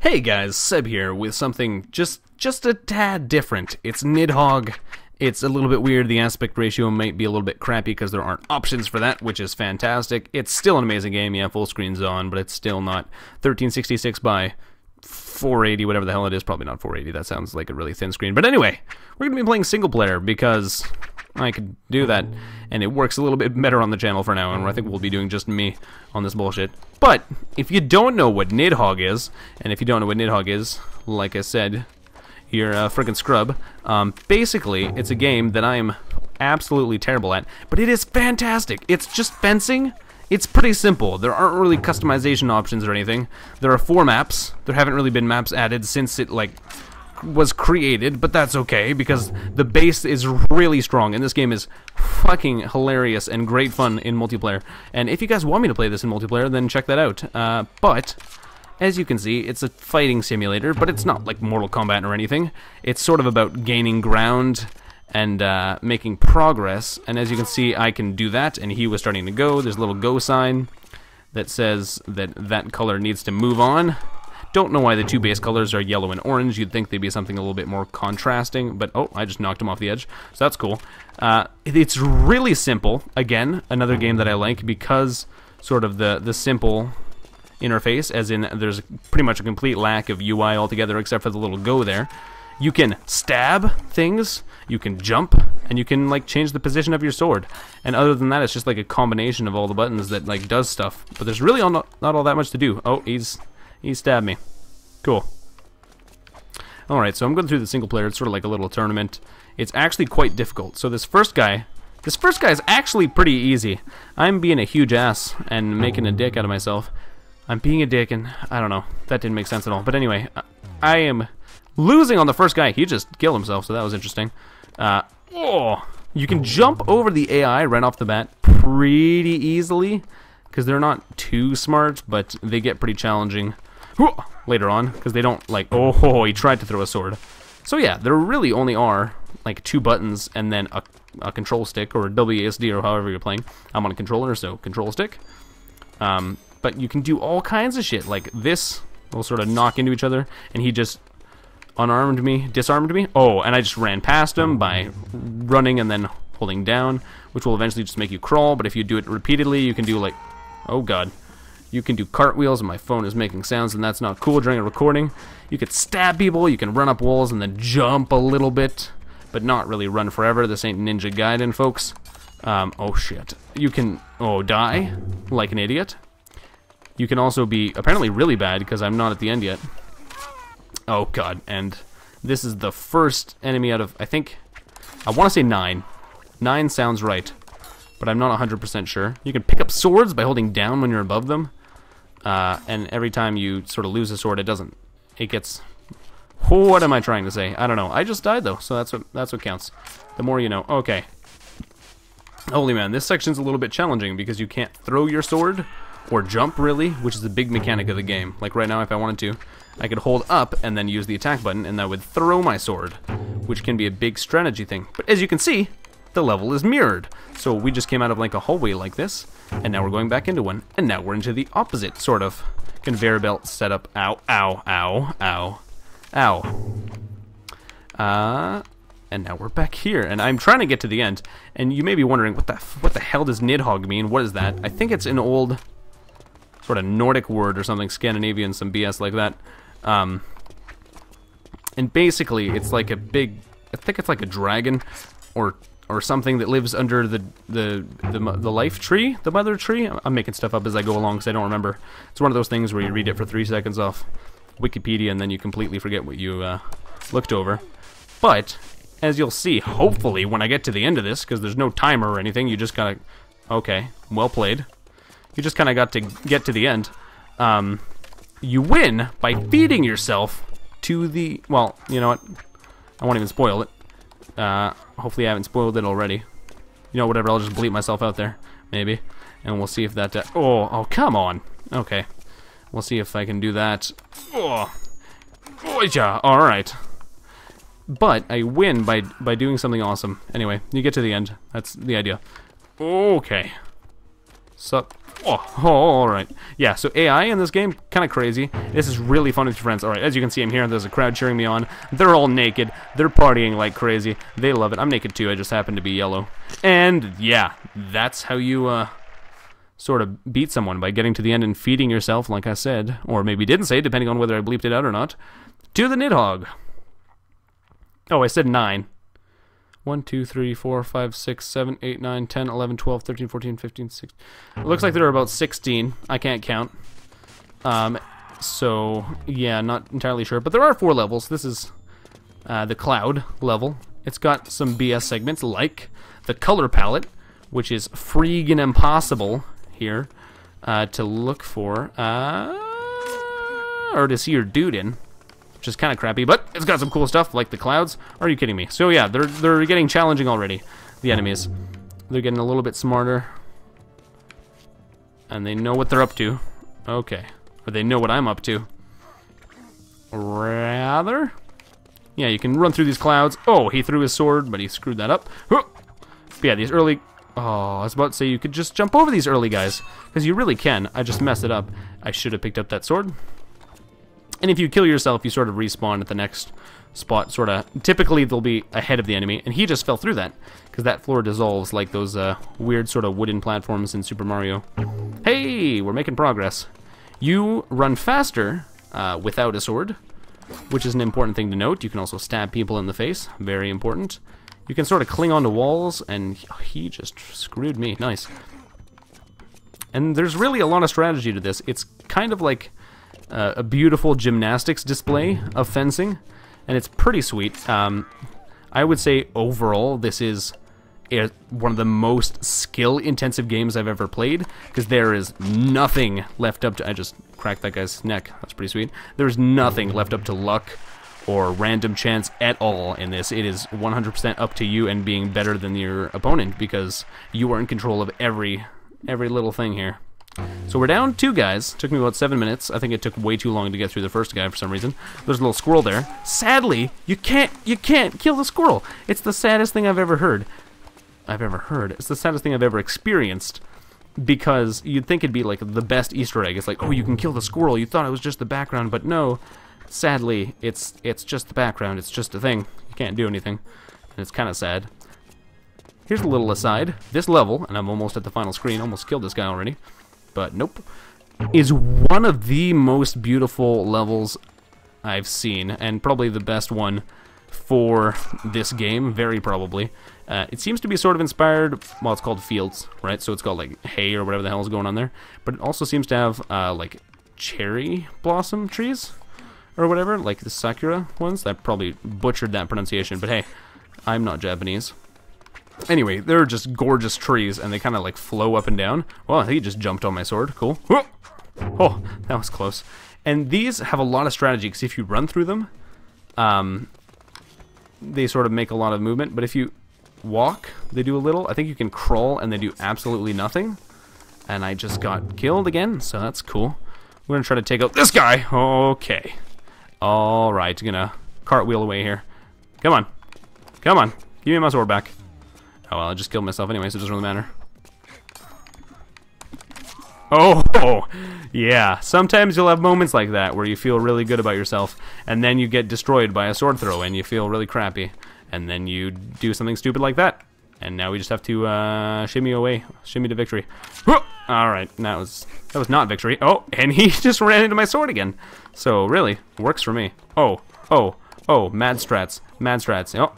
Hey guys, Seb here with something just a tad different. It's Nidhogg. It's a little bit weird. The aspect ratio might be a little bit crappy because there aren't options for that, which is fantastic. It's still an amazing game. Yeah, full screen's on, but it's still not 1366 by 480, whatever the hell it is. Probably not 480. That sounds like a really thin screen. But anyway, we're going to be playing single player because I could do that, and it works a little bit better on the channel for now, and I think we'll be doing just me on this bullshit. But if you don't know what Nidhogg is, and if you don't know what Nidhogg is, like I said, you're a friggin' scrub. Basically, it's a game that I'm absolutely terrible at, but it is fantastic. It's just fencing. It's pretty simple. There aren't really customization options or anything. There are 4 maps. There haven't really been maps added since it, was created, but that's okay because the base is really strong and this game is fucking hilarious and great fun in multiplayer. And if you guys want me to play this in multiplayer, then check that out. But as you can see, it's a fighting simulator, but it's not like Mortal Kombat or anything. It's sort of about gaining ground and making progress. And as you can see, I can do that, and he was starting to go. There's a little go sign that says that color needs to move on. Don't know why the 2 base colors are yellow and orange. You'd think they'd be something a little bit more contrasting, but oh, I just knocked him off the edge, so that's cool. It's really simple. Again, another game that I like because sort of the simple interface, as in there's pretty much a complete lack of UI altogether except for the little go there. You can stab things, you can jump, and you can change the position of your sword. And other than that, it's just like a combination of all the buttons that does stuff. But there's really not all that much to do. Oh, he stabbed me. Cool. Alright, so I'm going through the single player. It's sort of like a little tournament. It's actually quite difficult. So this first guy is actually pretty easy. I'm being a huge ass and making a dick out of myself. I'm being a dick, and I don't know. That didn't make sense at all. But anyway, I am losing on the first guy. He just killed himself, so that was interesting. You can jump over the AI right off the bat pretty easily because they're not too smart, but they get pretty challenging later on because they don't oh, he tried to throw a sword. So yeah, there really only are 2 buttons and then a control stick or a WASD or however you're playing. I'm on a controller, so control stick. But you can do all kinds of shit. Like this will sort of knock into each other, and he just disarmed me. Oh, and I just ran past him by running and then holding down, which will eventually just make you crawl. But if you do it repeatedly, you can do oh god, you can do cartwheels, and my phone is making sounds, and that's not cool during a recording. You could stab people, you can run up walls and then jump a little bit, but not really run forever. This ain't Ninja Gaiden, folks. Oh shit. You can, die like an idiot. You can also be apparently really bad because I'm not at the end yet. Oh god, and this is the first enemy out of, I want to say 9. 9 sounds right, but I'm not 100% sure. You can pick up swords by holding down when you're above them, and every time you sort of lose a sword, it gets, what am I trying to say? I don't know. I just died though, so that's what counts. The more you know. Okay. Holy man, this section's a little bit challenging because you can't throw your sword or jump really, which is a big mechanic of the game. Like right now, if I wanted to, I could hold up and then use the attack button, and that would throw my sword, which can be a big strategy thing. But as you can see, the level is mirrored. So we just came out of a hallway like this, and now we're going back into one, and now we're into the opposite sort of conveyor belt setup. Ow, ow, ow, ow, ow. And now we're back here, and I'm trying to get to the end, and you may be wondering, what the hell does Nidhogg mean? What is that? I think it's an old sort of Nordic word or something, Scandinavian, some BS like that. And basically, it's like a big, I think it's like a dragon or something that lives under the life tree, the mother tree. I'm making stuff up as I go along because I don't remember. It's one of those things where you read it for 3 seconds off Wikipedia and then you completely forget what you looked over. But as you'll see, hopefully, when I get to the end of this, because there's no timer or anything, you just gotta, okay, well played. You just kind of got to get to the end. You win by feeding yourself to the, well, you know what, I won't even spoil it. Hopefully I haven't spoiled it already. You know, whatever, I'll just bleep myself out there, maybe. And we'll see if that, oh, come on. Okay. We'll see if I can do that. Oh, yeah, alright. But I win by doing something awesome. Anyway, you get to the end. That's the idea. Okay. Sup? Oh, alright. Yeah, so AI in this game, kind of crazy. This is really fun with your friends. Alright, as you can see, I'm here. There's a crowd cheering me on. They're all naked. They're partying like crazy. They love it. I'm naked too. I just happen to be yellow. And, yeah, that's how you, sort of beat someone, by getting to the end and feeding yourself, like I said. Or maybe didn't say, depending on whether I bleeped it out or not. To the Nidhogg. Oh, I said 9. 1, 2, 3, 4, 5, 6, 7, 8, 9, 10, 11, 12, 13, 14, 15, 16. It looks like there are about 16. I can't count. So, yeah, not entirely sure. But there are 4 levels. This is the cloud level. It's got some BS segments, like the color palette, which is freaking impossible here to look for. Or to see your dude in. Which is kind of crappy, but it's got some cool stuff, like the clouds. Are you kidding me? So yeah, they're getting challenging already, the enemies. They're getting a little bit smarter. And they know what they're up to. Okay. Or they know what I'm up to. Rather? Yeah, you can run through these clouds. Oh, he threw his sword, but he screwed that up. But yeah, these early... Oh, I was about to say you could just jump over these early guys. Because you really can. I just messed it up. I should have picked up that sword. And if you kill yourself, you sort of respawn at the next spot, sort of. Typically, they'll be ahead of the enemy, and he just fell through that, because that floor dissolves like those weird sort of wooden platforms in Super Mario. Hey, we're making progress. You run faster without a sword, which is an important thing to note. You can also stab people in the face, very important. You can sort of cling onto walls, and he just screwed me. Nice. And there's really a lot of strategy to this. It's kind of like... a beautiful gymnastics display of fencing, and it's pretty sweet. I would say overall this is one of the most skill-intensive games I've ever played, because there is nothing left up to... I just cracked that guy's neck. That's pretty sweet. There's nothing left up to luck or random chance at all in this. It is 100% up to you and being better than your opponent, because you are in control of every little thing here. So we're down 2 guys. Took me about 7 minutes. I think it took way too long to get through the first guy for some reason. There's a little squirrel there. Sadly, you can't kill the squirrel. It's the saddest thing I've ever heard. It's the saddest thing I've ever experienced, because you'd think it'd be like the best Easter egg. It's like, oh, you can kill the squirrel. You thought it was just the background, but no. Sadly, it's just the background. It's just a thing. You can't do anything. And it's kind of sad. Here's a little aside. This level, and I'm almost at the final screen. Almost killed this guy already. But nope, is one of the most beautiful levels I've seen, and probably the best one for this game, very probably. It seems to be sort of inspired, well, it's called Fields, right? So it's got like hay or whatever the hell is going on there. But it also seems to have like cherry blossom trees or whatever, like the Sakura ones. I probably butchered that pronunciation, but hey, I'm not Japanese. Anyway, they're just gorgeous trees, and they kind of like flow up and down. Well, he just jumped on my sword. Cool. Oh, that was close. And these have a lot of strategy, because if you run through them, they sort of make a lot of movement. But if you walk, they do a little. I think you can crawl, and they do absolutely nothing. And I just got killed again, so that's cool. We're going to try to take out this guy. Okay. All right, gonna cartwheel away here. Come on. Come on. Give me my sword back. Oh, well, I just killed myself anyway, so it doesn't really matter. Oh, yeah. Sometimes you'll have moments like that where you feel really good about yourself, and then you get destroyed by a sword throw, and you feel really crappy. And then you do something stupid like that. And now we just have to shimmy away. Shimmy to victory. Alright, that was not victory. Oh, and he just ran into my sword again. So, really, works for me. Oh, mad strats. Mad strats. Oh,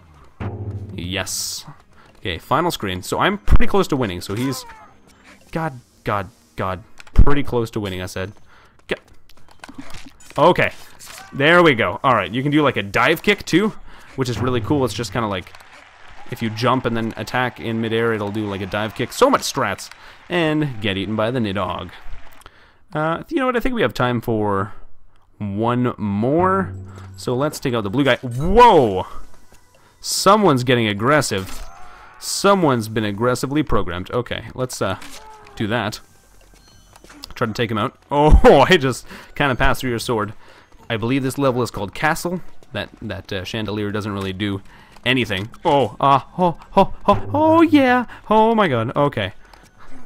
yes. Okay, final screen. So I'm pretty close to winning. So he's... God. Pretty close to winning, I said. Okay. There we go. Alright, you can do like a dive kick too, which is really cool. It's just kind of like... If you jump and then attack in midair, it'll do like a dive kick. So much strats. And get eaten by the Nidhogg. You know what? I think we have time for one more. So let's take out the blue guy. Whoa! Someone's getting aggressive. Someone's been aggressively programmed. Okay, let's do that. Try to take him out. Oh, I just kind of passed through your sword. I believe this level is called Castle. That chandelier doesn't really do anything. Oh, oh, yeah. Oh my god. Okay.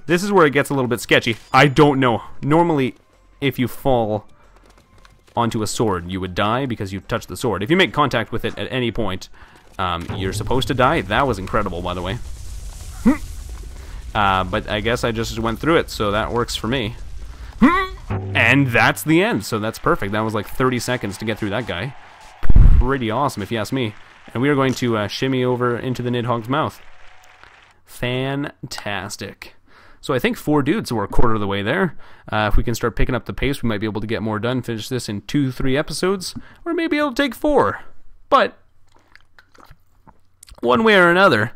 This is where it gets a little bit sketchy. I don't know. Normally, if you fall onto a sword, you would die because you touched the sword. If you make contact with it at any point, you're supposed to die. That was incredible, by the way. But I guess I just went through it, so that works for me. And that's the end, so that's perfect. That was like 30 seconds to get through that guy. Pretty awesome, if you ask me. And we are going to shimmy over into the Nidhogg's mouth. Fantastic. So I think 4 dudes, so we're a quarter of the way there. If we can start picking up the pace, we might be able to get more done, finish this in 2-3 episodes, or maybe it'll take 4. But one way or another,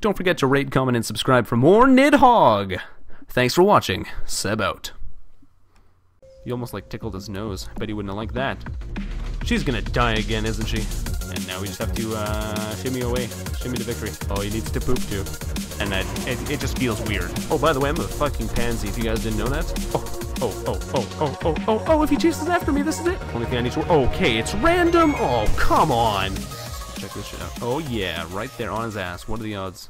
don't forget to rate, comment, and subscribe for more Nidhogg. Thanks for watching. Seb out. You almost like tickled his nose. I bet he wouldn't have liked that. She's gonna die again, isn't she? And now we just have to shimmy away, shimmy to victory. Oh, he needs to poop too, and it just feels weird. Oh, by the way, I'm a fucking pansy. If you guys didn't know that. Oh! If he chases after me, this is it. Only thing I need to. Okay, it's random. Oh, come on. Check this shit out. Oh yeah, right there on his ass. What are the odds?